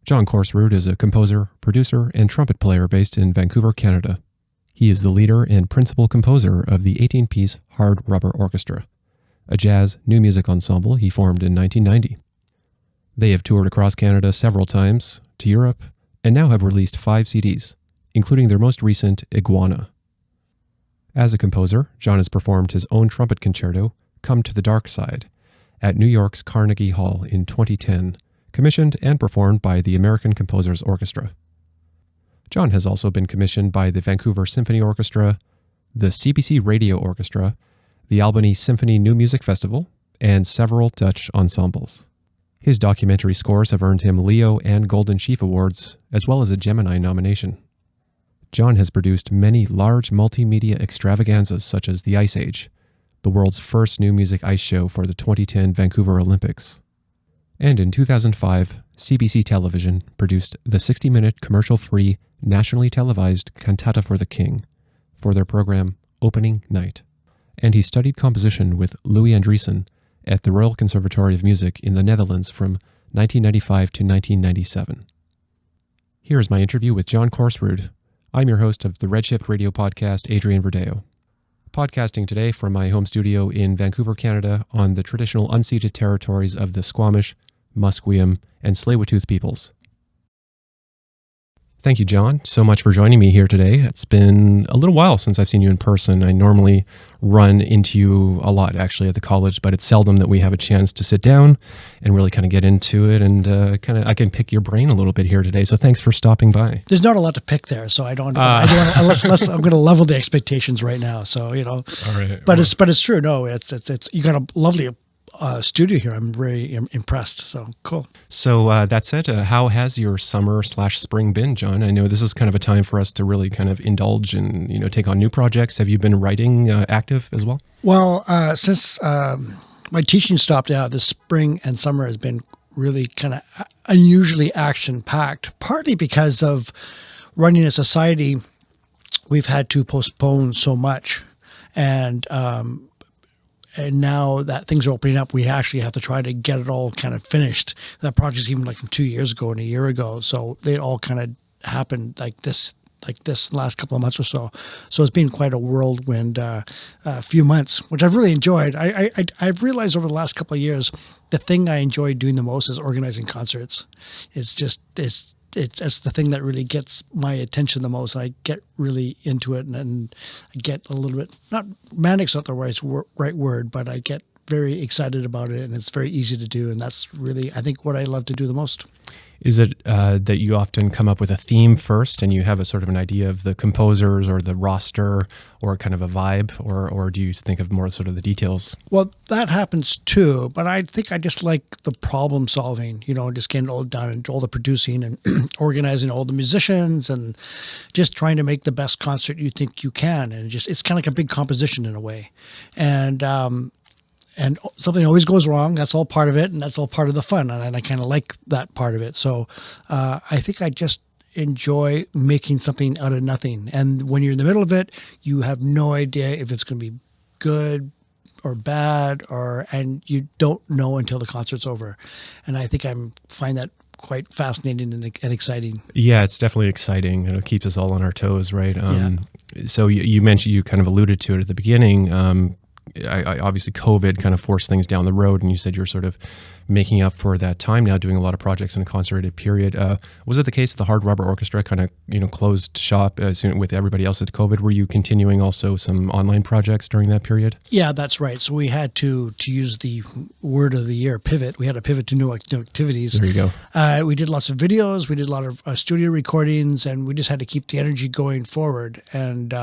John Korsrud is a composer, producer, and trumpet player based in Vancouver, Canada. He is the leader and principal composer of the 18-piece Hard Rubber Orchestra, a jazz new music ensemble he formed in 1990. They have toured across Canada several times, to Europe, and now have released 5 CDs, including their most recent, Iguana. As a composer, John has performed his own trumpet concerto, Come to the Dark Side, at New York's Carnegie Hall in 2010, commissioned and performed by the American Composers Orchestra. John has also been commissioned by the Vancouver Symphony Orchestra, the CBC Radio Orchestra, the Albany Symphony New Music Festival, and several Dutch ensembles. His documentary scores have earned him Leo and Golden Sheaf Awards, as well as a Gemini nomination. John has produced many large multimedia extravaganzas such as The Ice Age, the world's first new music ice show for the 2010 Vancouver Olympics. And in 2005, CBC Television produced the 60-minute commercial-free, nationally televised Cantata for the King for their program Opening Night. And he studied composition with Louis Andriessen at the Royal Conservatory of Music in the Netherlands from 1995 to 1997. Here is my interview with John Korsrud. I'm your host of the Redshift radio podcast, Adrian Verdejo. Podcasting today from my home studio in Vancouver, Canada, on the traditional unceded territories of the Squamish, Musqueam, and Tsleil-Waututh peoples. Thank you, John, so much for joining me here today. It's been a little while since I've seen you in person. I normally run into you a lot, actually, at the college, but it's seldom that we have a chance to sit down and really kind of get into it, and I can pick your brain a little bit here today. So thanks for stopping by. There's not a lot to pick there, so I don't unless I'm going to level the expectations right now. So all right. But it's true. No, it's you got a lovely studio here. I'm very impressed. So cool. So that said, how has your summer/spring been, John? I know this is kind of a time for us to really kind of indulge and take on new projects. Have you been writing active as well? Well, since my teaching stopped out, this spring and summer has been really kind of unusually action-packed, partly because of running a society. We've had to postpone so much, and now that things are opening up, we actually have to try to get it all kind of finished. That project's even like from 2 years ago and a year ago, so they all kind of happened like this last couple of months or so. So it's been quite a whirlwind few months, which I've really enjoyed. I've realized over the last couple of years, the thing I enjoy doing the most is organizing concerts. It's the thing that really gets my attention the most. I get really into it, and I get a little bit, not manic's not the right word, but I get very excited about it, and it's very easy to do. And that's really, I think, what I love to do the most. Is it that you often come up with a theme first and you have a sort of an idea of the composers or the roster or kind of a vibe, or do you think of more sort of the details? Well, that happens too, but I think I just like the problem solving, just getting it all done and all the producing and organizing all the musicians and just trying to make the best concert you think you can. And it's kind of like a big composition in a way. And something always goes wrong. That's all part of it, and that's all part of the fun. And I kind of like that part of it. So I think I just enjoy making something out of nothing. And when you're in the middle of it, you have no idea if it's going to be good or bad, and you don't know until the concert's over. And I think I find that quite fascinating and exciting. Yeah, it's definitely exciting, and it keeps us all on our toes, right? Yeah. So you mentioned, you kind of alluded to it at the beginning. I obviously COVID kind of forced things down the road, and you said you're sort of making up for that time now, doing a lot of projects in a concentrated period. Was it the case that the Hard Rubber Orchestra kind of closed shop soon with everybody else at COVID? Were you continuing also some online projects during that period? Yeah, that's right. So we had to use the word of the year, pivot. We had to pivot to new activities. There you go. We did lots of videos. We did a lot of studio recordings, and we just had to keep the energy going forward. And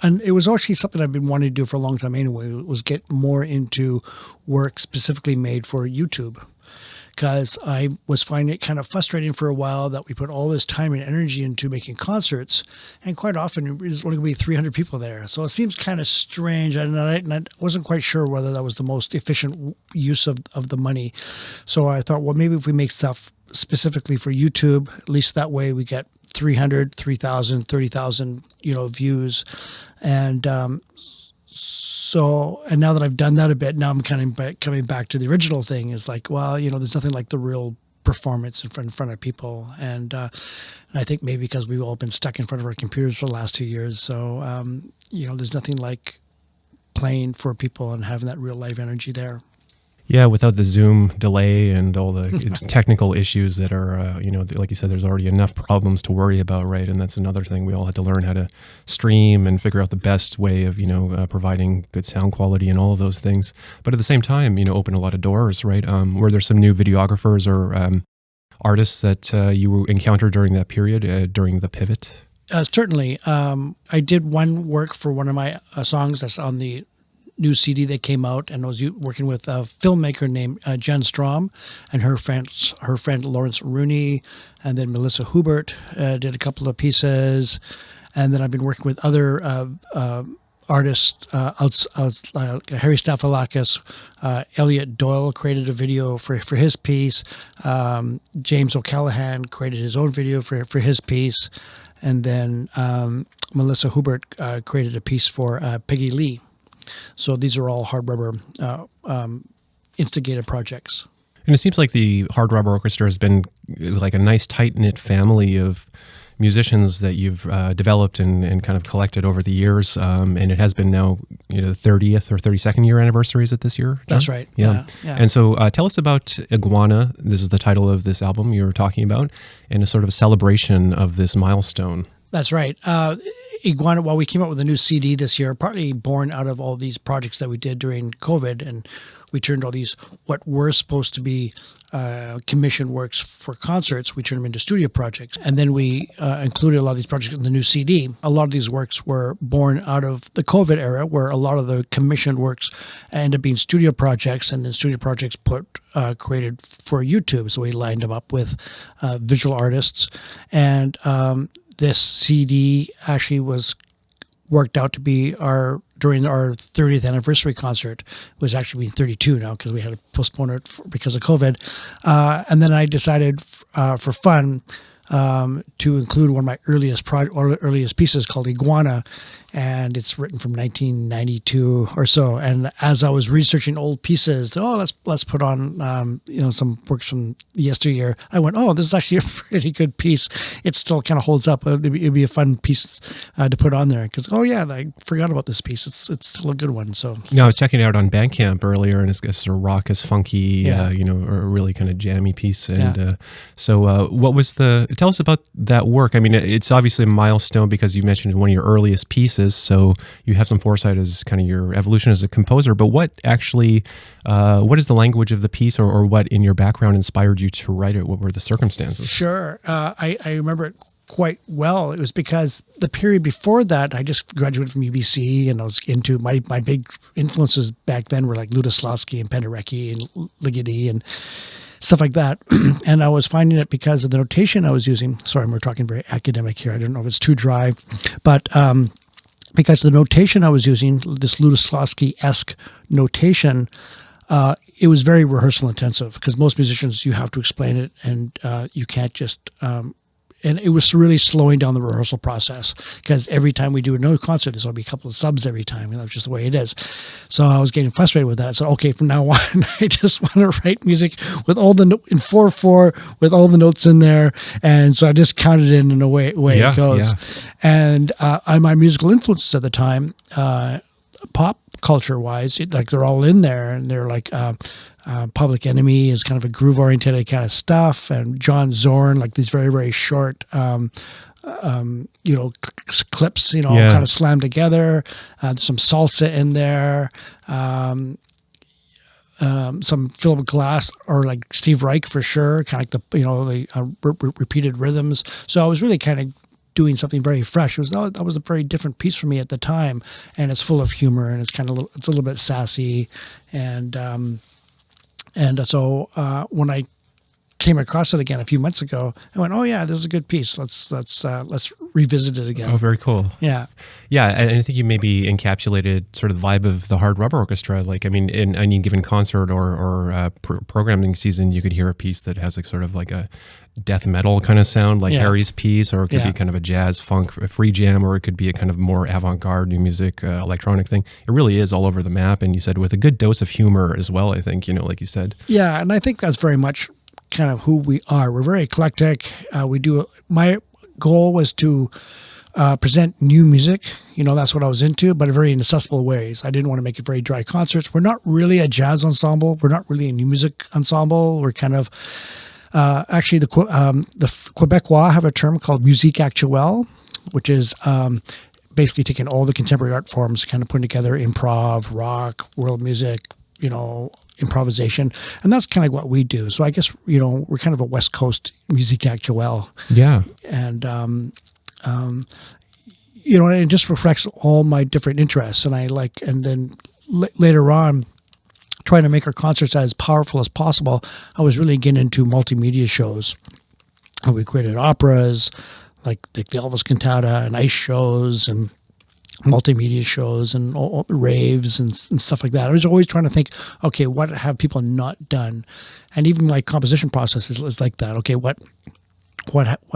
and it was actually something I've been wanting to do for a long time anyway, was get more into work specifically made for YouTube. Because I was finding it kind of frustrating for a while that we put all this time and energy into making concerts, and quite often there's only going to be 300 people there. So it seems kind of strange, and I wasn't quite sure whether that was the most efficient use of the money. So I thought, well, maybe if we make stuff specifically for YouTube, at least that way we get 300, 3,000, 30,000, views. And So, and now that I've done that a bit, now I'm kind of coming back to the original thing. Is like, well, there's nothing like the real performance in front of people, and I think maybe because we've all been stuck in front of our computers for the last 2 years, so there's nothing like playing for people and having that real live energy there. Yeah, without the Zoom delay and all the technical issues that are, like you said, there's already enough problems to worry about, right? And that's another thing. We all had to learn how to stream and figure out the best way of, providing good sound quality and all of those things. But at the same time, open a lot of doors, right? Were there some new videographers or artists that you encountered during that period, during the pivot? Certainly. I did one work for one of my songs that's on the new CD that came out, and I was working with a filmmaker named Jen Strom and her friend Lawrence Rooney, and then Melissa Hubert did a couple of pieces, and then I've been working with other artists, Harry Staphylakis, Elliot Doyle created a video for his piece, James O'Callaghan created his own video for his piece, and then Melissa Hubert created a piece for Peggy Lee. So these are all Hard Rubber instigated projects. And it seems like the Hard Rubber Orchestra has been like a nice tight-knit family of musicians that you've developed and kind of collected over the years. And it has been now, the 30th or 32nd year anniversary, is it this year, John? That's right. Yeah. And so tell us about Iguana. This is the title of this album you were talking about, and a sort of a celebration of this milestone. That's right. Iguana, we came out with a new CD this year, partly born out of all these projects that we did during COVID, and we turned all these, what were supposed to be commissioned works for concerts, we turned them into studio projects. And then we included a lot of these projects in the new CD. A lot of these works were born out of the COVID era, where a lot of the commissioned works ended up being studio projects, and then studio projects created for YouTube. So we lined them up with visual artists. And this CD actually was worked out to be during our 30th anniversary concert. It was actually being 32 now because we had to postpone it because of COVID. And then I decided for fun to include one of my earliest pieces called Iguana, and it's written from 1992 or so. And as I was researching old pieces, let's put on some works from yesteryear. I went, this is actually a pretty good piece. It still kind of holds up. It'd be a fun piece to put on there because I forgot about this piece. It's still a good one. So I was checking it out on Bandcamp earlier, and it's sort of raucous, funky, or a really kind of jammy piece. And so what was tell us about that work. I mean, it's obviously a milestone because you mentioned one of your earliest pieces, so you have some foresight as kind of your evolution as a composer, but what actually, what is the language of the piece, or what in your background inspired you to write it? What were the circumstances? Sure. I remember it quite well. It was because the period before that, I just graduated from UBC, and I was into my big influences back then were like Lutoslawski and Penderecki and Ligeti and stuff like that. And I was finding it because of the notation I was using. Sorry, we're talking very academic here. I don't know if it's too dry, but because the notation I was using, this Lutoslawski-esque notation, it was very rehearsal intensive because most musicians, you have to explain it, and you can't just and it was really slowing down the rehearsal process because every time we do a new concert, there's going to be a couple of subs every time, and that's just the way it is. So I was getting frustrated with that. I said, okay, from now on, I just want to write music with all in 4/4 with all the notes in there. And so I just counted it in a way it goes. Yeah. And my musical influences at the time, pop culture wise, they're all in there, and they're like Public Enemy is kind of a groove oriented kind of stuff, and John Zorn, like these very, very short clips, kind of slammed together. There's some salsa in there, some Philip Glass or like Steve Reich for sure, kind of like the repeated rhythms. So I was really kind of doing something very fresh. That was a very different piece for me at the time, and it's full of humor, and it's a little bit sassy, and so when I came across it again a few months ago. I went, oh yeah, this is a good piece. Let's revisit it again. Oh, very cool. Yeah. Yeah, and I think you maybe encapsulated sort of the vibe of the Hard Rubber Orchestra. Like, I mean, in any given concert or programming season, you could hear a piece that has like sort of like a death metal kind of sound, like Harry's piece, or it could be kind of a jazz funk free jam, or it could be a kind of more avant-garde new music electronic thing. It really is all over the map, and you said with a good dose of humor as well, I think, like you said. Yeah, and I think that's very much kind of who we are. We're very eclectic. My goal was to present new music, that's what I was into, but in very inaccessible ways. I didn't want to make it very dry concerts. We're not really a jazz ensemble. We're not really a new music ensemble. We're kind of actually, the Quebecois have a term called musique actuelle, which is basically taking all the contemporary art forms, kind of putting together improv, rock, world music, improvisation, and that's kind of what we do. So I guess we're kind of a West Coast musique actuelle. Yeah, and it just reflects all my different interests, and and then later on, trying to make our concerts as powerful as possible, I was really getting into multimedia shows. And we created operas, like the Elvis Cantata, and ice shows, and multimedia shows, and raves, and stuff like that. I was always trying to think, okay, what have people not done? And even my composition process is like that. Okay, what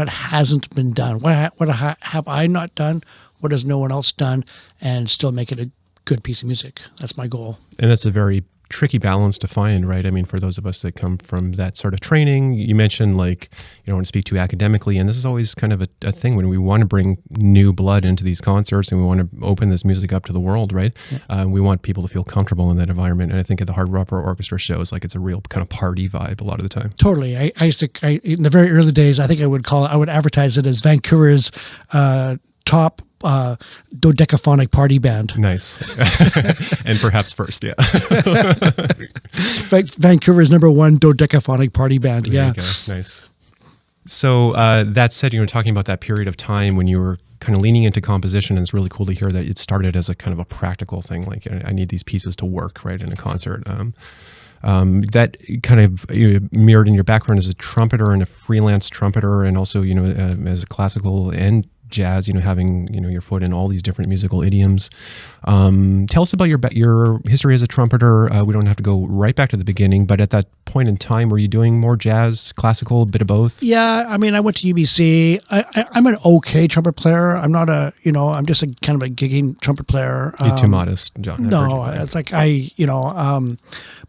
hasn't been done? What have I not done? What has no one else done? And still make it a good piece of music. That's my goal. And that's a very tricky balance to find, right? I mean, for those of us that come from that sort of training, you mentioned like you don't want to speak too academically, and this is always kind of a thing when we want to bring new blood into these concerts and we want to open this music up to the world, right? Yeah. We want people to feel comfortable in that environment, and I think at the Hard Rubber Orchestra shows, like it's a real kind of party vibe a lot of the time. Totally. I used to, in the very early days, I think I would advertise it as Vancouver's top dodecaphonic party band. Nice. And perhaps first, yeah. Vancouver's #1 dodecaphonic party band. There you go. Nice. So that said, you were talking about that period of time when you were kind of leaning into composition, and it's really cool to hear that it started as a kind of a practical thing. Like, I need these pieces to work, right, in a concert. That kind of mirrored in your background as a trumpeter and a freelance trumpeter, and also, as a classical and jazz, having your foot in all these different musical idioms. Tell us about your history as a trumpeter. We don't have to go right back to the beginning, but at that point in time, were you doing more jazz, classical, a bit of both? Yeah, I mean, I went to UBC. I'm an okay trumpet player. I'm not I'm just a kind of a gigging trumpet player. You're too modest, John. No, it's like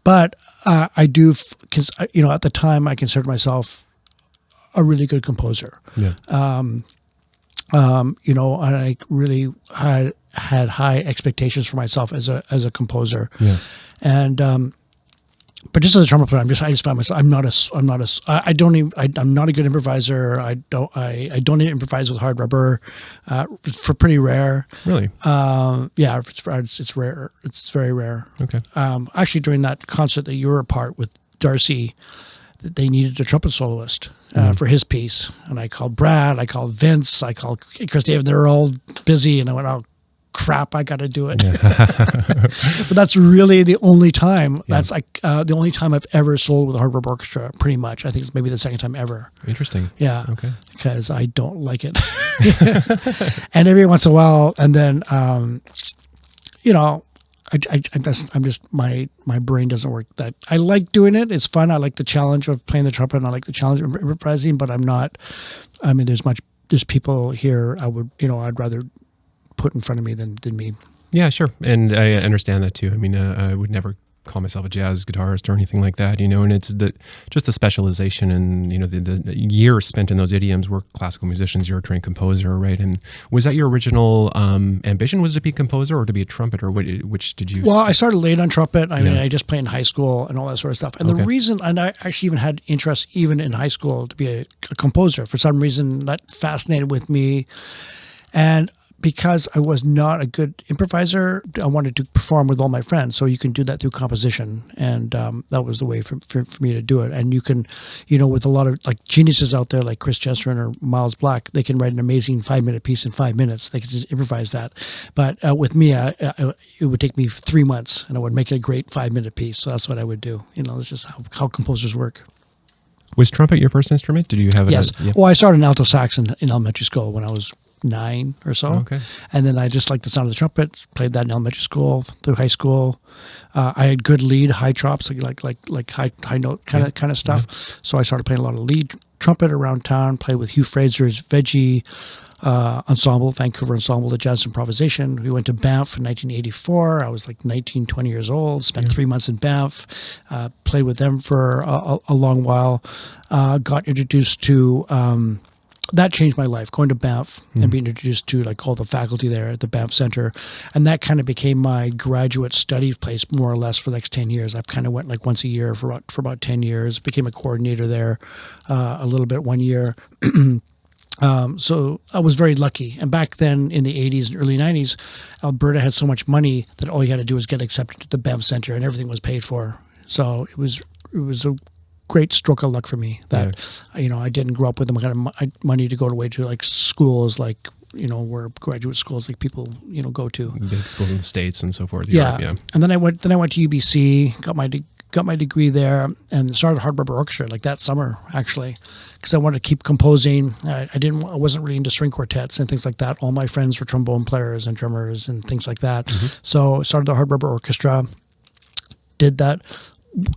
but I do, because at the time I considered myself a really good composer. Yeah. And I really had high expectations for myself as a composer. Yeah. And but just as a trumpet player, I just found myself I'm not a good improviser. I don't even improvise with hard rubber. For pretty rare. Really? Yeah, it's rare. It's very rare. Okay. Actually, during that concert that you were a part with Darcy, they needed a trumpet soloist for his piece. And I called Brad, I called Vince, I called Chris David. They were all busy, and I went, oh, crap, I got to do it. But that's really the only time. Yeah. That's like the only time I've ever soloed with a Hard Rubber Orchestra, pretty much. I think it's maybe the second time ever. Interesting. Yeah. Okay. Because I don't like it. And every once in a while, and then, I'm just my brain doesn't work that. I like doing it. It's fun. I like the challenge of playing the trumpet, and I like the challenge of improvising. But I'm not. I mean, there's people here I'd rather put in front of me than me. Yeah, sure, and I understand that too. I mean, I would never call myself a jazz guitarist or anything like that, and it's just the specialization and the years spent in those idioms. We're classical musicians. You're a trained composer, right? And was that your original ambition? Was it to be a composer or to be a trumpeter? Which did you? Well, I started late on trumpet. I mean, I just played in high school and all that sort of stuff. And the reason, and I actually even had interest even in high school to be a composer. For some reason, that fascinated with me, and because I was not a good improviser, I wanted to perform with all my friends. So you can do that through composition. And that was the way for me to do it. And you can, with a lot of like geniuses out there like Chris Chestrin or Miles Black, they can write an amazing 5-minute piece in 5 minutes. They can just improvise that. But with me, it would take me 3 months and I would make it a great 5-minute piece. So that's what I would do. It's just how composers work. Was trumpet your first instrument? Did you have it? Yes. Well, I started in alto sax in elementary school when I was 9 or so. Okay. And then I just liked the sound of the trumpet, played that in elementary school, through high school. I had good lead, high chops, like high note kind of stuff. Yeah. So I started playing a lot of lead trumpet around town, played with Hugh Fraser's Veggie ensemble, Vancouver ensemble, the jazz improvisation. We went to Banff in 1984. I was like 19, 20 years old, spent 3 months in Banff, played with them for a long while, got introduced to, that changed my life, going to Banff and being introduced to like all the faculty there at the Banff Center. And that kind of became my graduate study place more or less for the next 10 years. I kind of went like once a year for about 10 years, became a coordinator there a little bit 1 year. So I was very lucky. And back then in the 80s and early 90s, Alberta had so much money that all you had to do was get accepted to the Banff Center and everything was paid for. So it was a great stroke of luck for me that, I didn't grow up with the kind of money to go away to like schools like, where graduate schools like people, go to. Big schools in the States and so forth. Yeah. Europe, And then I went to UBC, got my degree there, and started Hard Rubber Orchestra like that summer actually, because I wanted to keep composing. I wasn't really into string quartets and things like that. All my friends were trombone players and drummers and things like that. So I started the Hard Rubber Orchestra, did that,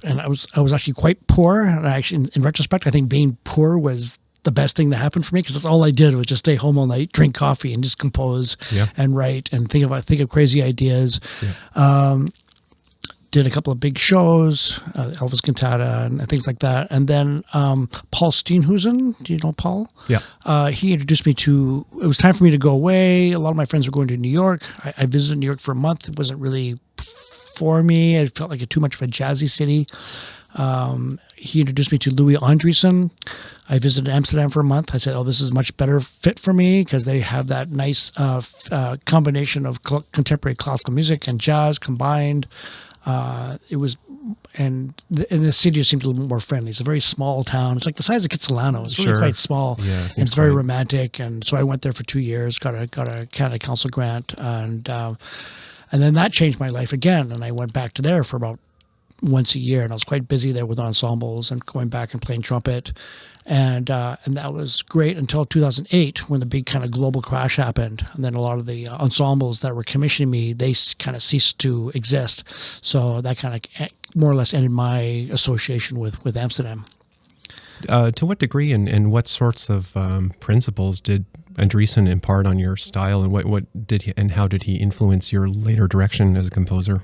and I was actually quite poor. And I actually, in retrospect, I think being poor was the best thing that happened for me, because that's all I did was just stay home all night, drink coffee, and just compose and write and think of crazy ideas. Did a couple of big shows, Elvis Cantata and things like that. And then Paul Steenhuisen, do you know Paul? Yeah. He introduced me to, it was time for me to go away. A lot of my friends were going to New York. I visited New York for a month. It wasn't really for me. It felt like too much of a jazzy city. He introduced me to Louis Andriessen. I visited Amsterdam for a month. I said, oh, this is a much better fit for me because they have that nice combination of contemporary classical music and jazz combined. It was, and the city seemed a little more friendly. It's a very small town. It's like the size of Kitsilano. It's really quite small. Yeah, and it's very romantic. And so I went there for 2 years, got a Canada Council grant, and then that changed my life again. And I went back to there for about once a year, and I was quite busy there with ensembles and going back and playing trumpet. And that was great until 2008 when the big kind of global crash happened. And then a lot of the ensembles that were commissioning me, they kind of ceased to exist. So that kind of more or less ended my association with Amsterdam. To what degree and what sorts of principles did Andriessen impart on your style, and what did he, and how did he influence your later direction as a composer?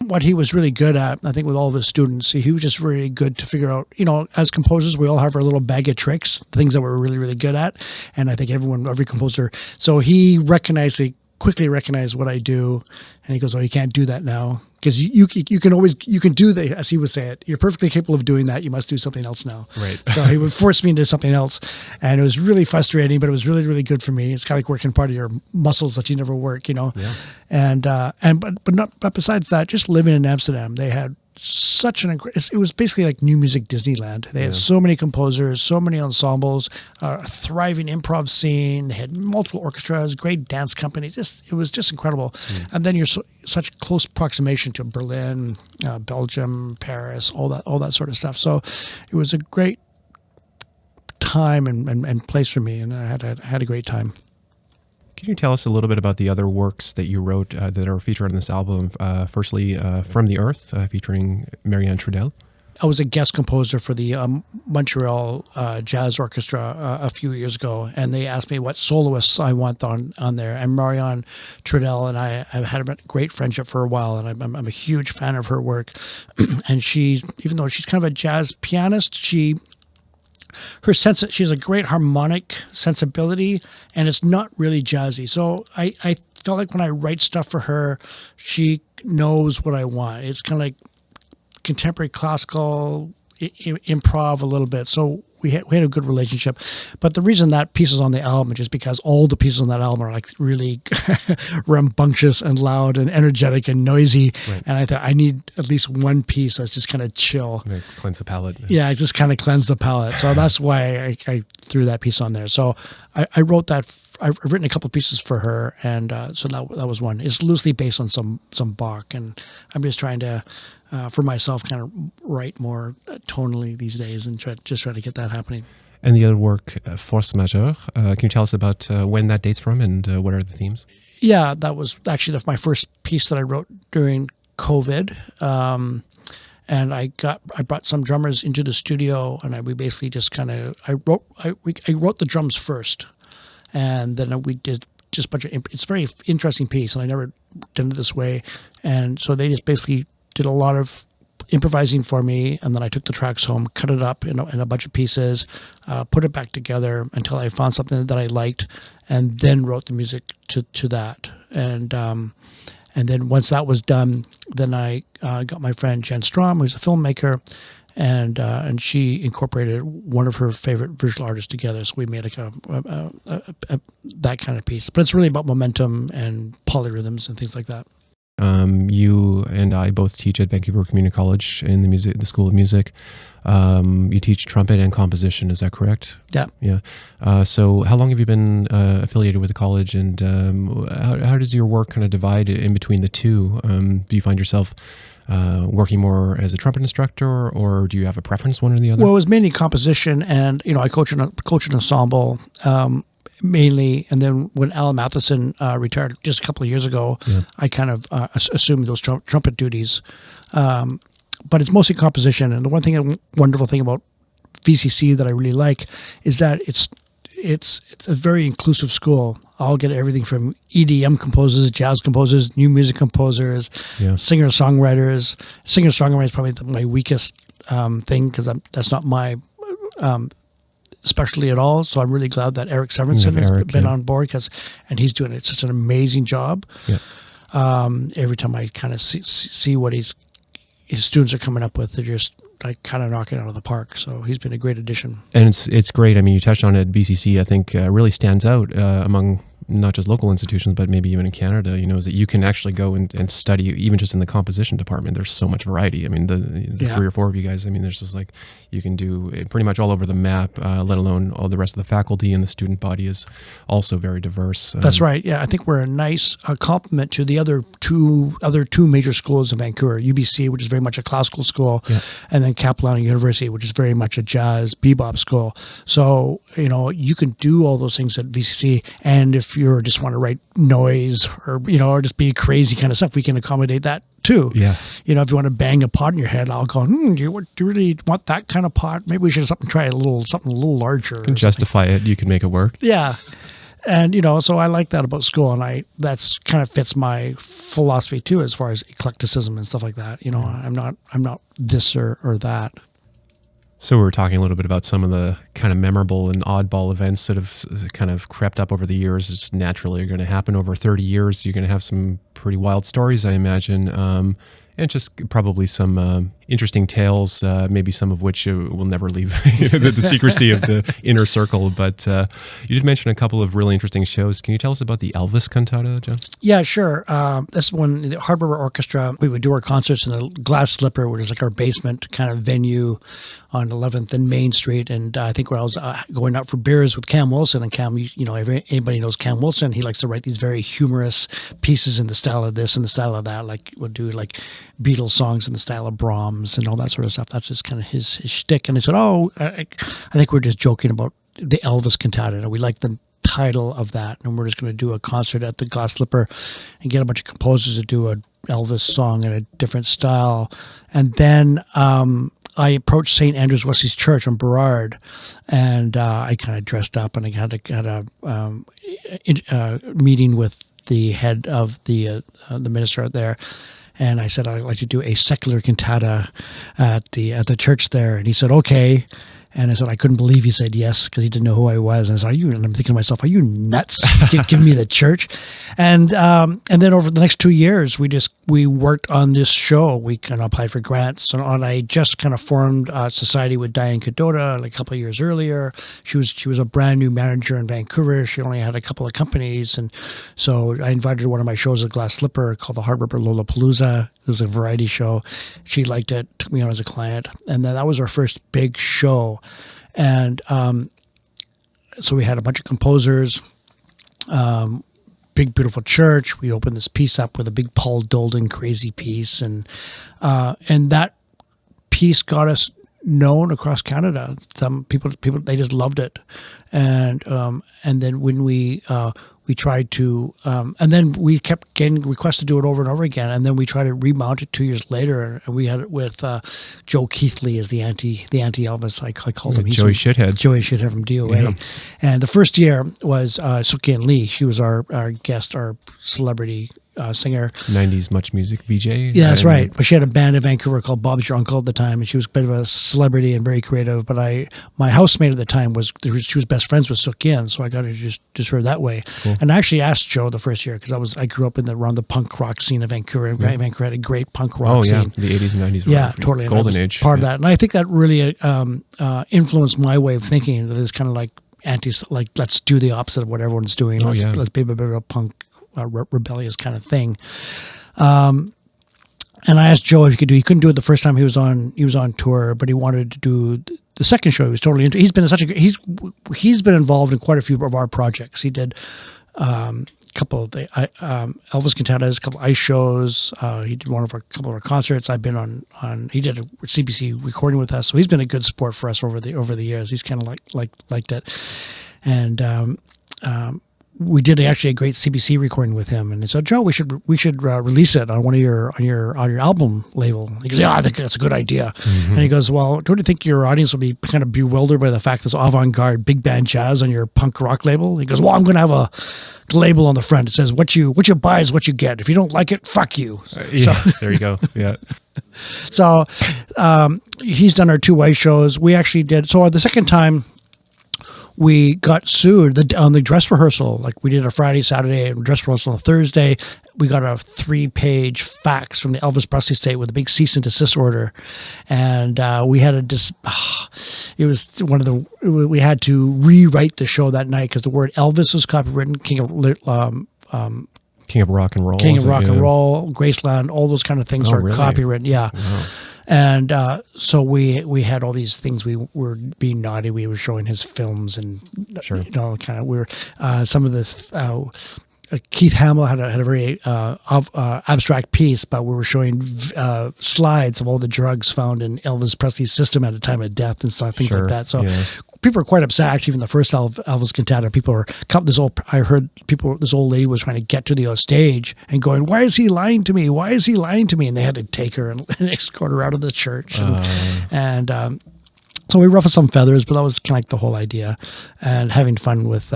What he was really good at, I think with all of his students, he was just really good to figure out, as composers, we all have our little bag of tricks, things that we're really, really good at. And I think every composer, so he quickly recognized what I do. And he goes, oh, you can't do that now. Because you can do the, as he would say it, you're perfectly capable of doing that. You must do something else now. Right. So he would force me into something else. And it was really frustrating, but it was really, really good for me. It's kind of like working part of your muscles that you never work, Yeah. But besides that, just living in Amsterdam, they had such it was basically like new music Disneyland. They had so many composers, so many ensembles, a thriving improv scene. They had multiple orchestras, great dance companies. It was just incredible. And then you're such close approximation to Berlin, Belgium, Paris, all that sort of stuff. So it was a great time and place for me, and I had a great time. Can you tell us a little bit about the other works that you wrote that are featured on this album? Firstly, From the Earth, featuring Marianne Trudell. I was a guest composer for the Montreal Jazz Orchestra a few years ago, and they asked me what soloists I want on there. And Marianne Trudell and I have had a great friendship for a while, and I'm a huge fan of her work. And she, even though she's kind of a jazz pianist, she has a great harmonic sensibility, and it's not really jazzy. So I felt like when I write stuff for her, she knows what I want. It's kind of like contemporary classical improv a little bit. So we had a good relationship. But the reason that piece is on the album is just because all the pieces on that album are like really rambunctious and loud and energetic and noisy. Right. And I thought I need at least one piece that's just kind of chill. Like cleanse the palate. Yeah, just kind of cleanse the palate. So that's why I threw that piece on there. So I wrote that I've written a couple of pieces for her, and so that was one. It's loosely based on some Bach, and I'm just trying to, for myself, kind of write more tonally these days, and try to get that happening. And the other work, Force Majeure, can you tell us about when that dates from and what are the themes? Yeah, that was actually my first piece that I wrote during COVID. And I brought some drummers into the studio, and we basically just kind of I wrote the drums first, and then we did just a bunch of. It's a very interesting piece, and I never done it this way, and so they just basically did a lot of improvising for me, and then I took the tracks home, cut it up in a bunch of pieces, put it back together until I found something that I liked, and then wrote the music to that. And then once that was done, then I got my friend Jen Strom, who's a filmmaker, and she incorporated one of her favorite visual artists together. So we made like that kind of piece. But it's really about momentum and polyrhythms and things like that. You and I both teach at Vancouver Community College in the School of Music. You teach trumpet and composition, is that correct? Yeah. Yeah. So how long have you been affiliated with the college, and how does your work kind of divide in between the two? Do you find yourself working more as a trumpet instructor, or do you have a preference, one or the other? Well, it was mainly composition, and I coach an ensemble. Mainly, and then when Alan Matheson retired just a couple of years ago, I kind of assumed those trumpet duties. But it's mostly composition, and the wonderful thing about VCC that I really like is that it's a very inclusive school. I'll get everything from EDM composers, jazz composers, new music composers, singer-songwriters. Singer-songwriter is probably my weakest thing, because that's not my specialty at all. So I'm really glad that Eric Severinsen has been on board, and he's doing such an amazing job. Yeah. Every time I kind of see what his students are coming up with, they're just like kind of knocking it out of the park. So he's been a great addition. And it's great. I mean, you touched on it. VCC, I think, really stands out among not just local institutions, but maybe even in Canada, is that you can actually go and study, even just in the composition department. There's so much variety. I mean, the 3 or 4 of you guys, I mean, there's just like, you can do it pretty much all over the map, let alone all the rest of the faculty, and the student body is also very diverse. That's right. Yeah, I think we're a nice complement to the other two major schools in Vancouver, UBC, which is very much a classical school, and then Capilano University, which is very much a jazz bebop school. So, you can do all those things at VCC, and if you just want to write noise or just be crazy kind of stuff, we can accommodate that too. Yeah. If you want to bang a pot in your head, I'll go, do you really want that kind of pot? Maybe we should try something a little larger. You can justify it. You can make it work. Yeah. And, so I like that about school, and that's kind of fits my philosophy too, as far as eclecticism and stuff like that. I'm not this or that. So we were talking a little bit about some of the kind of memorable and oddball events that have kind of crept up over the years. It's naturally going to happen over 30 years. You're going to have some pretty wild stories, I imagine, and just probably some interesting tales, maybe some of which will never leave the secrecy of the inner circle. But you did mention a couple of really interesting shows. Can you tell us about the Elvis Cantata, John? Yeah, sure. This one, the Hard Rubber Orchestra, we would do our concerts in a Glass Slipper, which is like our basement kind of venue on 11th and Main Street. And I think when I was going out for beers with Cam Wilson, and Cam, anybody knows Cam Wilson, he likes to write these very humorous pieces in the style of this and the style of that. Like we'll do like Beatles songs in the style of Brahms and all that sort of stuff. That's his shtick. And I said, I think we're just joking about the Elvis Cantata. And we like the title of that, and we're just going to do a concert at the Glass Slipper and get a bunch of composers to do a Elvis song in a different style. And then I approached St. Andrew's Wesley's Church on Burrard, and I kind of dressed up, and I had a meeting with the head of the minister out there. And I said, I'd like to do a secular cantata at the church there. And he said, okay. And I said, I couldn't believe he said yes, because he didn't know who I was. And I said, and I'm thinking to myself, are you nuts? Give me the church. And then over the next 2 years, we worked on this show. We kind of applied for grants. And I just kind of formed a society with Diane Cadota like a couple of years earlier. She was a brand new manager in Vancouver. She only had a couple of companies. And so I invited her to one of my shows at Glass Slipper called the Hard Rubber Lollapalooza. It was a variety show. She liked it, took me on as a client. And then that was our first big show. And so we had a bunch of composers, big beautiful church. We opened this piece up with a big Paul Dolden crazy piece, and that piece got us known across Canada. Some people they just loved it, and then when we tried to and then we kept getting requests to do it over and over again, and then we tried to remount it 2 years later, and we had it with Joe Keithley as the anti Elvis. I called him Joey Shithead from DOA. Yeah. And the first year was Sukien Lee. She was our guest, our celebrity singer. 90s Much Music VJ. Yeah, that's right. But she had a band in Vancouver called Bob's Your Uncle at the time, and she was a bit of a celebrity and very creative. But my housemate at the time she was best friends with Sukien, so I got introduced just her that way. Cool. And I actually asked Joe the first year because I grew up around the punk rock scene of Vancouver, and Vancouver had a great punk rock scene. The 80s and 90s were totally golden age. Part of that, and I think that really influenced my way of thinking. That is kind of like let's do the opposite of what everyone's doing. Let's be a bit of a punk. Rebellious kind of thing, and I asked Joe if he could do. He couldn't do it the first time he was on tour, but he wanted to do the second show. He was totally into. He's been involved in quite a few of our projects. He did a couple of the Elvis Cantata, a couple of ice shows. He did couple of our concerts. I've been on. He did a CBC recording with us, so he's been a good support for us over the years. He's kind of liked it, and. We did actually a great CBC recording with him, and he said, "Joe, we should release it on on your album label." He goes, "Yeah, I think that's a good idea." Mm-hmm. And he goes, "Well, don't you think your audience will be kind of bewildered by the fact there's avant-garde big band jazz on your punk rock label?" He goes, "Well, I'm going to have a label on the front. It says what you buy is what you get. If you don't like it, fuck you." There you go. Yeah. So he's done our 2 white shows. We actually did. So the second time. We got sued on the dress rehearsal. Like we did a Friday, Saturday, and dress rehearsal on a Thursday. We got a 3-page fax from the Elvis Presley estate with a big cease and desist order, and we had it was we had to rewrite the show that night because the word Elvis was copywritten. King of Rock and Roll, Graceland, all those kind of things are really? Copywritten. Yeah. Wow. And so we had all these things. We were being naughty. We were showing his films and kind of. We were some of this. Keith Hamill had a very abstract piece, but we were showing slides of all the drugs found in Elvis Presley's system at the time of death and stuff, things like that. So people were quite upset. Actually, even the first Elvis Cantata, I heard this old lady was trying to get to the stage and going, "Why is he lying to me? Why is he lying to me?" And they had to take her and escort her out of the church. So we ruffled some feathers, but that was kind of like the whole idea, and having fun with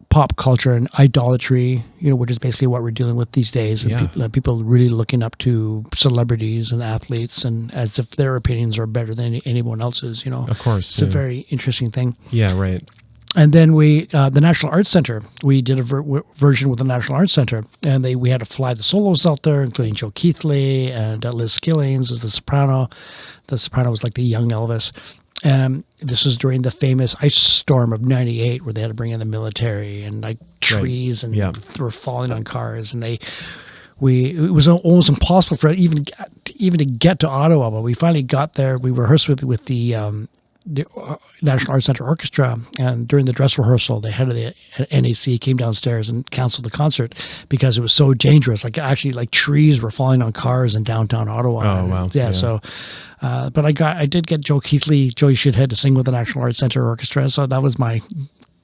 pop culture and idolatry, which is basically what we're dealing with these days. And people really looking up to celebrities and athletes, and as if their opinions are better than anyone else's. Of course, it's a very interesting thing. Yeah, right. And then the National Arts Center, we did a version with the National Arts Center, and we had to fly the solos out there, including Joe Keithley and Liz Skillings as the soprano. The soprano was like the young Elvis. This was during the famous ice storm of '98, where they had to bring in the military and like trees and were falling on cars, and it was almost impossible for even to get to Ottawa. But we finally got there. We rehearsed with the National Arts Center Orchestra, and during the dress rehearsal, the head of the NAC came downstairs and canceled the concert because it was so dangerous. Like trees were falling on cars in downtown Ottawa. Oh, wow. Yeah. So. But I did get Joey Shithead to sing with the National Arts Center Orchestra, so that was my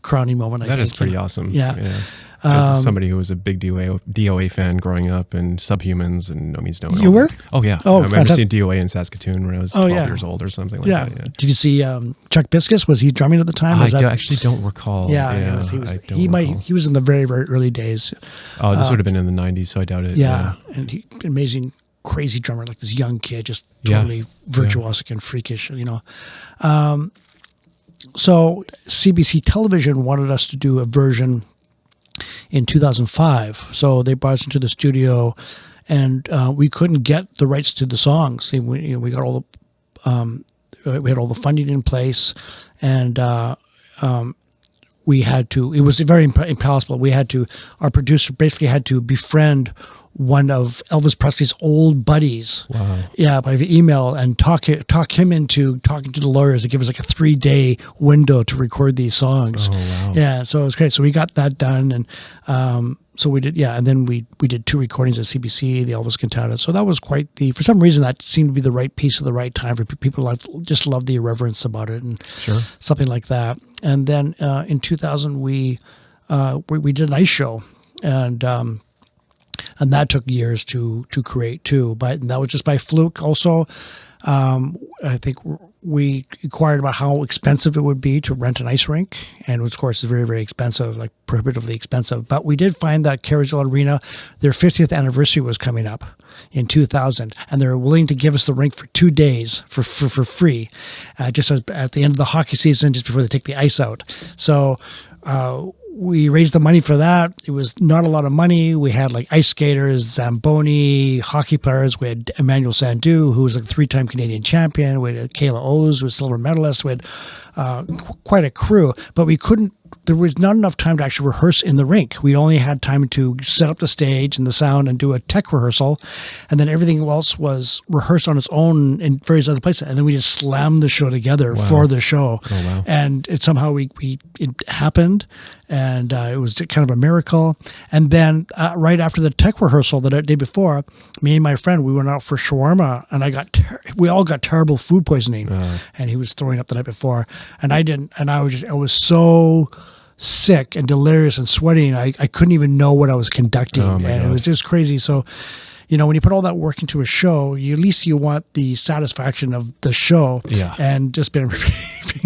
crowning moment. That is pretty awesome. Yeah. As somebody who was a big DOA fan growing up, and Subhumans and No Means No. You were? Oh yeah. Oh, I remember seeing DOA in Saskatoon when I was 12 years old or something like that. Yeah. Did you see Chuck Biscuits? Was he drumming at the time? I actually don't recall. Yeah. He was in the very, very early days. Oh, this would have been in the 90s, so I doubt it. Yeah. And amazing. Crazy drummer, like this young kid, just totally virtuosic and freakish, So CBC Television wanted us to do a version in 2005. So they brought us into the studio, and we couldn't get the rights to the songs. We got all we had all the funding in place, and we had to. It was very impossible. Our producer basically had to befriend one of Elvis Presley's old buddies. Wow. Yeah, by email, and talk him into talking to the lawyers to give us like a 3-day window to record these songs. Oh, wow. Yeah, so it was great. So we got that done, and so we did, and then we did 2 recordings at CBC, the Elvis Cantata. So that was quite for some reason, that seemed to be the right piece at the right time for people. Just loved the irreverence about it, and Sure. something like that. And then in 2000, we did an ice show, and that took years to create too. But that was just by fluke. Also, I think we inquired about how expensive it would be to rent an ice rink, and of course, it's very, very expensive, like prohibitively expensive. But we did find that Carriageville Arena, their 50th anniversary was coming up in 2000, and they were willing to give us the rink for 2 days for free, just at the end of the hockey season, just before they take the ice out. So we raised the money for that. It was not a lot of money. We had like ice skaters, Zamboni, hockey players. We had Emmanuel Sandou, who was a 3-time Canadian champion. We had Kayla O's, who was a silver medalist. We had quite a crew, but there was not enough time to actually rehearse in the rink. We only had time to set up the stage and the sound and do a tech rehearsal, and then everything else was rehearsed on its own in various other places. And then we just slammed the show together for the show. Oh, wow. And it somehow it happened, and it was kind of a miracle. And then right after the tech rehearsal the day before, me and my friend, we went out for shawarma, and we all got terrible food poisoning, and he was throwing up the night before, and I didn't, and I was so sick and delirious and sweating. I couldn't even know what I was conducting, and it was just crazy. So, when you put all that work into a show, at least you want the satisfaction of the show. Yeah. And just being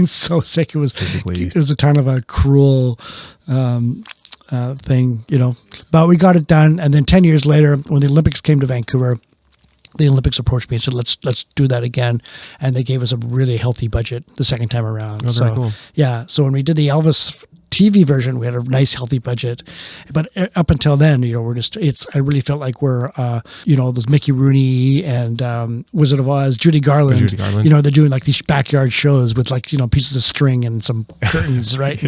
so sick, it was physically. It was a kind of a cruel thing, But we got it done, and then 10 years later, when the Olympics came to Vancouver, the Olympics approached me and said, let's do that again. And they gave us a really healthy budget the second time around. Oh, very cool. Yeah. So when we did the Elvis TV version, we had a nice healthy budget. But up until then, I really felt like we're, those Mickey Rooney and Wizard of Oz, Judy Garland. They're doing like these backyard shows with like, pieces of string and some curtains, right?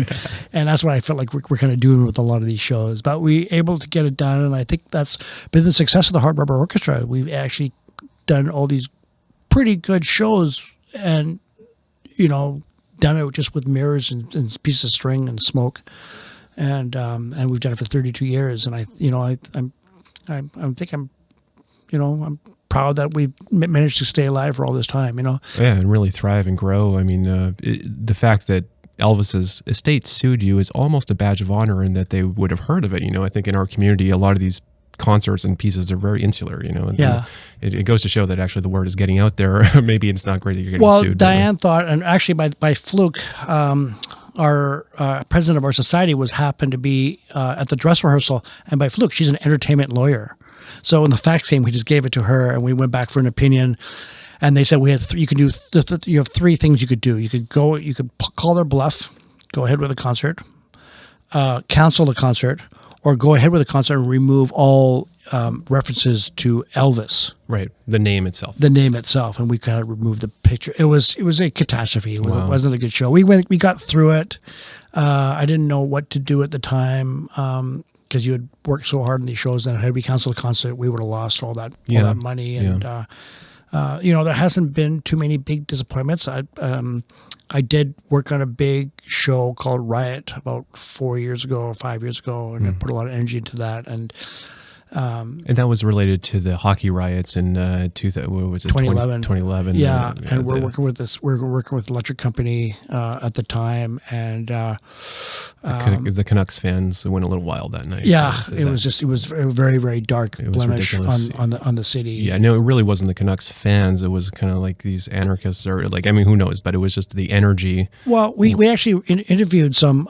And that's what I felt like we're kind of doing with a lot of these shows. But we able to get it done. And I think that's been the success of the Hard Rubber Orchestra. We've actually done all these pretty good shows, and, done it just with mirrors and pieces of string and smoke, and we've done it for 32 years. And I'm proud that we've managed to stay alive for all this time. Yeah, and really thrive and grow. I mean, the fact that Elvis's estate sued you is almost a badge of honor, in that they would have heard of it. I think in our community, a lot of these concerts and pieces are very insular, and it goes to show that actually the word is getting out there. Maybe it's not great that you're getting sued. Well, Diane thought, and actually by fluke, our president of our society happened to be at the dress rehearsal, and by fluke, she's an entertainment lawyer. So when the fax came, we just gave it to her, and we went back for an opinion. And they said you have 3 things you could do. You could call their bluff, go ahead with the concert, cancel the concert, or go ahead with the concert and remove all references to Elvis. Right, the name itself. And we kind of removed the picture. It was a catastrophe. It wasn't a good show. We got through it. I didn't know what to do at the time, because you had worked so hard on these shows, and had we canceled the concert, we would have lost all that money. And there hasn't been too many big disappointments. I did work on a big show called Riot about 4 years ago or 5 years ago, and I put a lot of energy into that. And that was related to the hockey riots in 2011. 2011. Yeah, and we're working with Electric Company at the time, and the Canucks fans went a little wild that night. Yeah, it was a very, very dark blemish on the city. Yeah, no, it really wasn't the Canucks fans. It was kind of like these anarchists, or who knows? But it was just the energy. Well, we actually interviewed some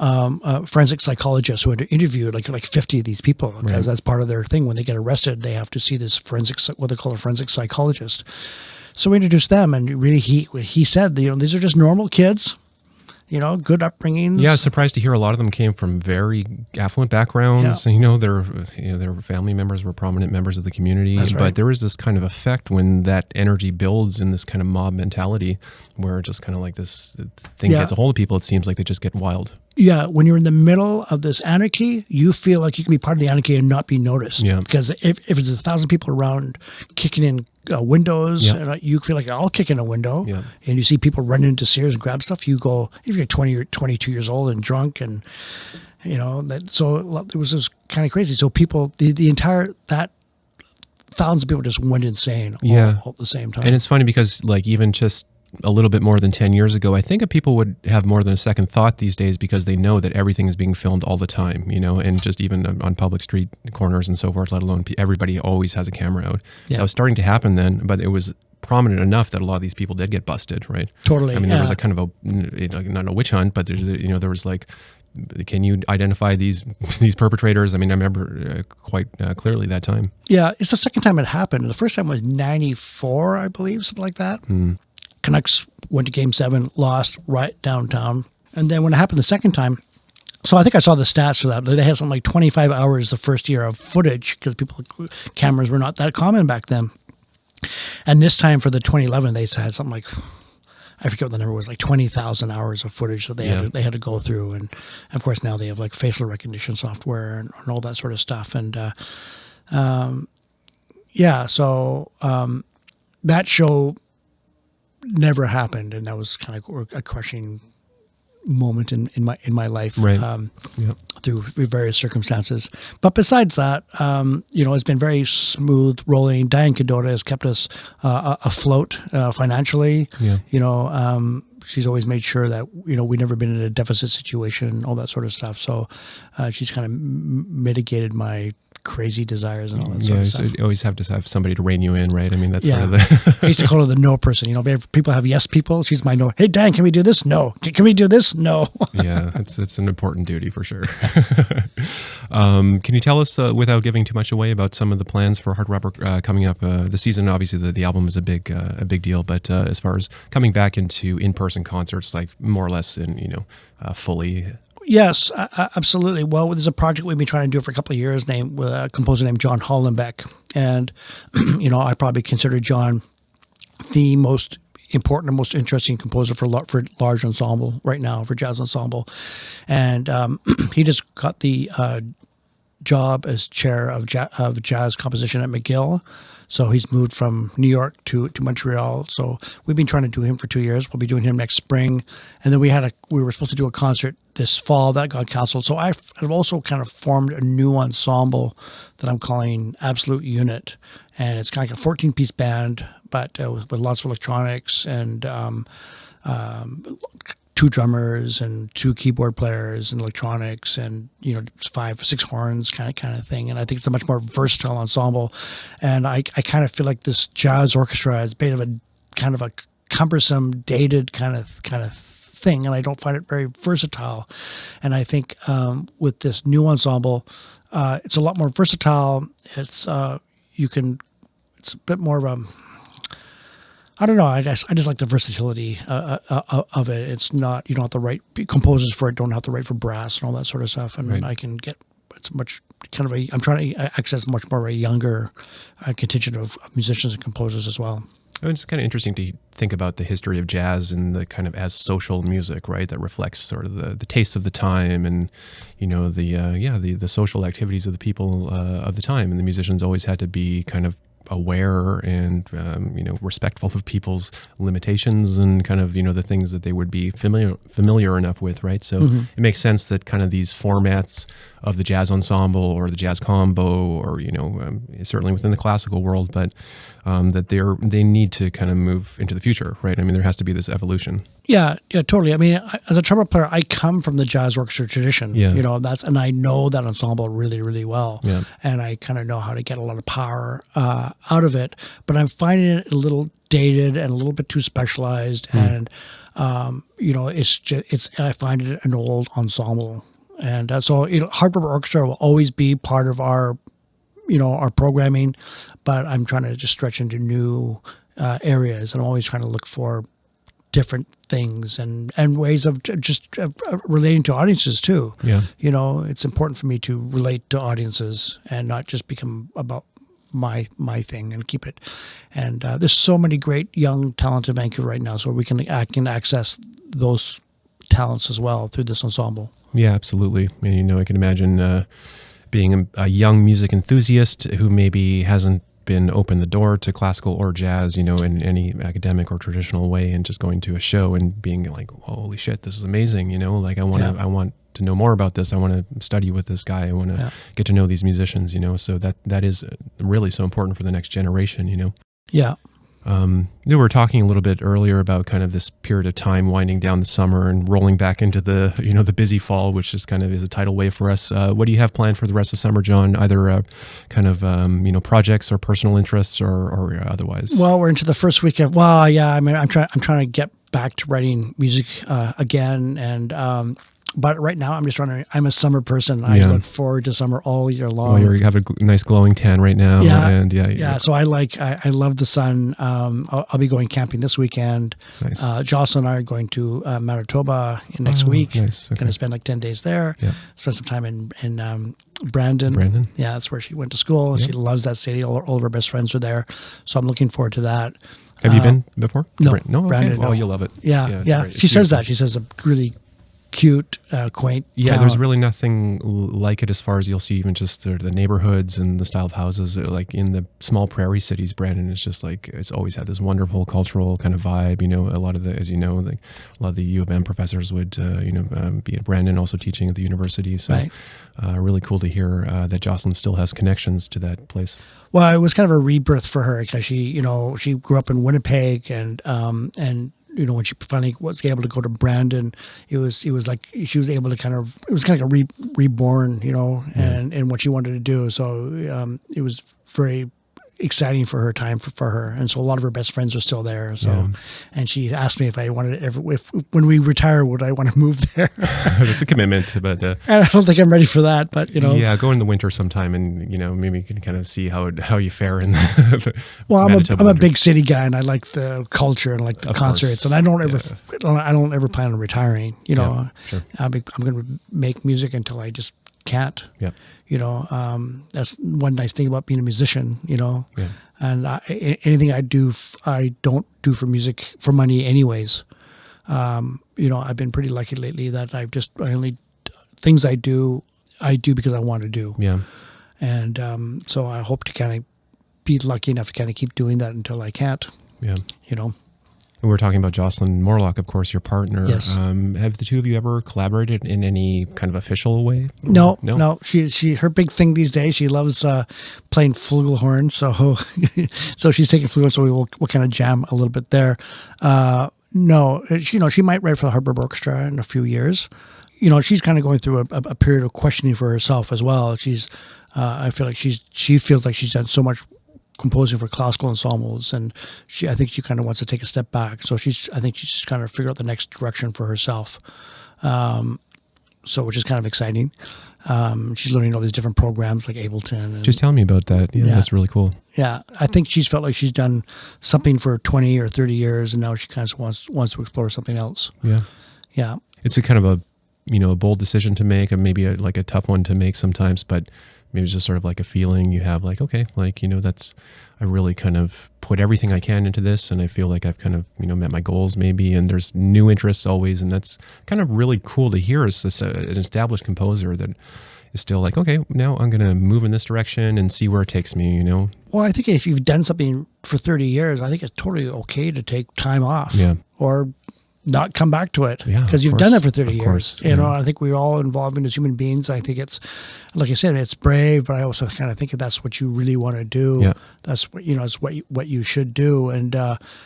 forensic psychologists who had interviewed like 50 of these people, because that's part of their thing. When they get arrested, they have to see this what they call a forensic psychologist. So we introduced them, and really he said, these are just normal kids, good upbringings. Yeah, I was surprised to hear a lot of them came from very affluent backgrounds. Yeah. Their family members were prominent members of the community. That's right. But there is this kind of effect when that energy builds in this kind of mob mentality, where just kind of like this thing gets a hold of people. It seems like they just get wild. Yeah, when you're in the middle of this anarchy, you feel like you can be part of the anarchy and not be noticed. Yeah. Because if there's 1,000 people around kicking in windows, Yeah. and you feel like I'll kick in a window, Yeah. and you see people running into Sears and grab stuff, you go, if you're 20 or 22 years old and drunk, and so it was just kind of crazy. So people, the entire that thousands of people just went insane all at the same time. And it's funny because like even just a little bit more than 10 years ago, I think people would have more than a second thought these days because they know that everything is being filmed all the time, and just even on public street corners and so forth, let alone everybody always has a camera out. Yeah. That was starting to happen then, but it was prominent enough that a lot of these people did get busted, right? Totally. I mean, there was a kind of not a witch hunt, but there was like, can you identify these perpetrators? I mean, I remember quite clearly that time. Yeah, it's the second time it happened. The first time was 94, I believe, something like that. Canucks went to Game 7, lost right downtown. And then when it happened the second time, so I think I saw the stats for that. They had something like 25 hours the first year of footage because cameras were not that common back then. And this time for the 2011, they had something like, I forget what the number was, like 20,000 hours of footage that they had to go through. And of course now they have like facial recognition software and all that sort of stuff. And so that show never happened, and that was kind of a crushing moment in my life, Right. through various circumstances. But besides that, it's been very smooth rolling. Diane Cadota has kept us afloat financially. Yeah. She's always made sure that we've never been in a deficit situation, all that sort of stuff. So she's kind of mitigated my crazy desires and all that sort of stuff. So you always have to have somebody to rein you in, right? I mean, that's sort of I used to call her the no person. People have yes people. She's my no. Hey, Dan, can we do this? No. Can we do this? No. Yeah, it's an important duty for sure. Can you tell us, without giving too much away, about some of the plans for Hard Rubber coming up? The season, obviously, the album is a big deal, but as far as coming back into in-person concerts, like more or less fully. Yes, absolutely. Well, there's a project we've been trying to do for a couple of years with a composer named John Hollenbeck. And, I probably consider John the most important and most interesting composer for large ensemble right now, for jazz ensemble. And he just got the job as chair of jazz composition at McGill. So he's moved from New York to Montreal. So we've been trying to do him for 2 years. We'll be doing him next spring. And then we were supposed to do a concert this fall that got canceled. So I've also kind of formed a new ensemble that I'm calling Absolute Unit. And it's kind of like a 14-piece band, but with lots of electronics and 2 drummers and 2 keyboard players and electronics and 5 or 6 horns kind of thing. And I think it's a much more versatile ensemble. And I kind of feel like this jazz orchestra is a bit of a kind of a cumbersome, dated kind of thing, and I don't find it very versatile. And I think with this new ensemble, it's a lot more versatile. It's it's a bit more of a, I don't know. I just like the versatility of it. It's not, you don't have to write composers for it. Don't have to write for brass and all that sort of stuff. And Right. I can get, it's much kind of I'm trying to access much more of a younger contingent of musicians and composers as well. It's kind of interesting to think about the history of jazz and the kind of as social music, right? That reflects sort of the taste of the time and, the social activities of the people of the time. And the musicians always had to be kind of aware and, respectful of people's limitations and kind of, the things that they would be familiar enough with, right? So it makes sense that kind of these formats of the jazz ensemble or the jazz combo or, certainly within the classical world, but that they need to kind of move into the future, right? I mean, there has to be this evolution. Yeah, totally. I mean, as a trumpet player, I come from the jazz orchestra tradition. Yeah. And I know that ensemble really, really well. Yeah. And I kind of know how to get a lot of power out of it. But I'm finding it a little dated and a little bit too specialized. And I find it an old ensemble. And so Hard Rubber Orchestra will always be part of our programming, but I'm trying to just stretch into new areas. And I'm always trying to look for different things and ways of just relating to audiences too. Yeah. It's important for me to relate to audiences and not just become about my thing and keep it. And there's so many great young talent in Vancouver right now, so I can access those talents as well through this ensemble. Yeah, absolutely. And, I can imagine being a young music enthusiast who maybe hasn't been open the door to classical or jazz, in any academic or traditional way, and just going to a show and being like, holy shit, this is amazing. Like I want to know more about this. I want to study with this guy. I want to get to know these musicians, so that is really so important for the next generation, Yeah. We were talking a little bit earlier about kind of this period of time winding down the summer and rolling back into the, the busy fall, which is kind of is a tidal wave for us. What do you have planned for the rest of summer, John? Either kind of, projects or personal interests or otherwise? Well, we're into the first week of, well, yeah, I mean, I'm trying to get back to writing music again. And, but right now I'm a summer person. I look forward to summer all year long. Well, you have a nice glowing tan right now. Yeah. And So I love the sun. I'll be going camping this weekend. Nice. Jocelyn and I are going to Manitoba next week. Nice. Okay. Going to spend like 10 days there. Yeah. Spend some time in Brandon. Brandon? Yeah, that's where she went to school. Yeah. She loves that city. All of her best friends are there. So I'm looking forward to that. Have you been before? No. No? Okay. Brandon, Well, no. you'll love it. Yeah. It's She says beautiful. that. She says a really cute, quaint Yeah, town. there's really nothing like it as far as you'll see even just the neighborhoods and the style of houses. Like in the small prairie cities, Brandon is just like, it's always had this wonderful cultural kind of vibe. A lot of the, as a lot of the U of M professors would, be at Brandon, also teaching at the university. So Right. Really cool to hear that Jocelyn still has connections to that place. Well, it was kind of a rebirth for her because she grew up in Winnipeg and when she finally was able to go to Brandon, it was like she was able to it was kind of like a reborn, and what she wanted to do. So it was very exciting for her time for her, and so a lot of her best friends are still there. So, and she asked me if I wanted if when we retire, would I want to move there? That's a commitment, but and I don't think I'm ready for that. But yeah, go in the winter sometime, and maybe you can kind of see how you fare in the. Well, I'm Manitoba a winter. big city guy, and I like the culture and like the Of concerts, course. and I don't ever plan on retiring. Yeah, sure. I'm going to make music until I just can't. Yeah. That's one nice thing about being a musician, Yeah. and anything I do, I don't do for music for money anyways. I've been pretty lucky lately that things I do because I want to do. Yeah. And so I hope to kind of be lucky enough to kind of keep doing that until I can't, Yeah. And we're talking about Jocelyn Morlock, of course, your partner. Yes. Have the two of you ever collaborated in any kind of official way? No. She her big thing these days. She loves playing flugelhorn. So she's taking flugelhorn. So we'll kind of jam a little bit there. No, she might write for the Hard Rubber Orchestra in a few years. She's kind of going through a period of questioning for herself as well. I feel like she feels like she's done so much composing for classical ensembles, and I think she kind of wants to take a step back. So I think she's just kind of figure out the next direction for herself. So which is kind of exciting. She's learning all these different programs like Ableton. And, Just tell me about that. Yeah, that's really cool. yeah, I think she's felt like she's done something for 20 or 30 years, and now she kind of wants to explore something else. Yeah. Yeah. It's a kind of a bold decision to make, and maybe like a tough one to make sometimes, but maybe it's just sort of like a feeling you have like, okay, like, I really kind of put everything I can into this, and I feel like I've kind of, met my goals maybe, and there's new interests always, and that's kind of really cool to hear as an established composer that is still like, okay, now I'm going to move in this direction and see where it takes me, Well, I think if you've done something for 30 years, I think it's totally okay to take time off. Yeah. Or not come back to it. Yeah, Because of you've course. done it for 30 Of years. course, I think we're all involved in as human beings. I think it's, like I said, it's brave, but I also kind of think that's what you really want to do. Yeah. That's what, it's what you should do. And,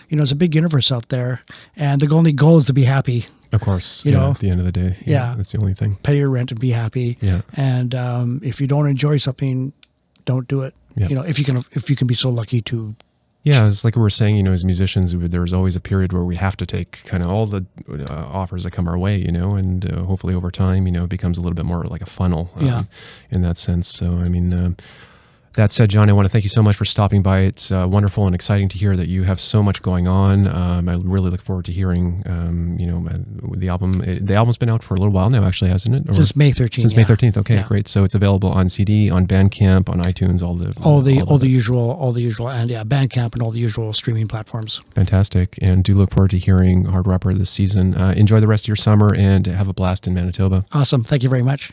it's a big universe out there. And the only goal is to be happy. Of course. At the end of the day. Yeah. That's the only thing. Pay your rent and be happy. Yeah. And if you don't enjoy something, don't do it. Yeah. If you can be so lucky to. Yeah, it's like we were saying, as musicians, there's always a period where we have to take kind of all the offers that come our way, and hopefully over time, it becomes a little bit more like a funnel in that sense. So, that said, John, I want to thank you so much for stopping by. It's wonderful and exciting to hear that you have so much going on. I really look forward to hearing, the the album. The album's been out for a little while now, actually, hasn't it? Or Since May 13th. Since May 13th. Okay, Yeah. great. So it's available on CD, on Bandcamp, on iTunes, all the usual, and Bandcamp and all the usual streaming platforms. Fantastic. And do look forward to hearing Hard Rubber this season. Enjoy the rest of your summer and have a blast in Manitoba. Awesome. Thank you very much.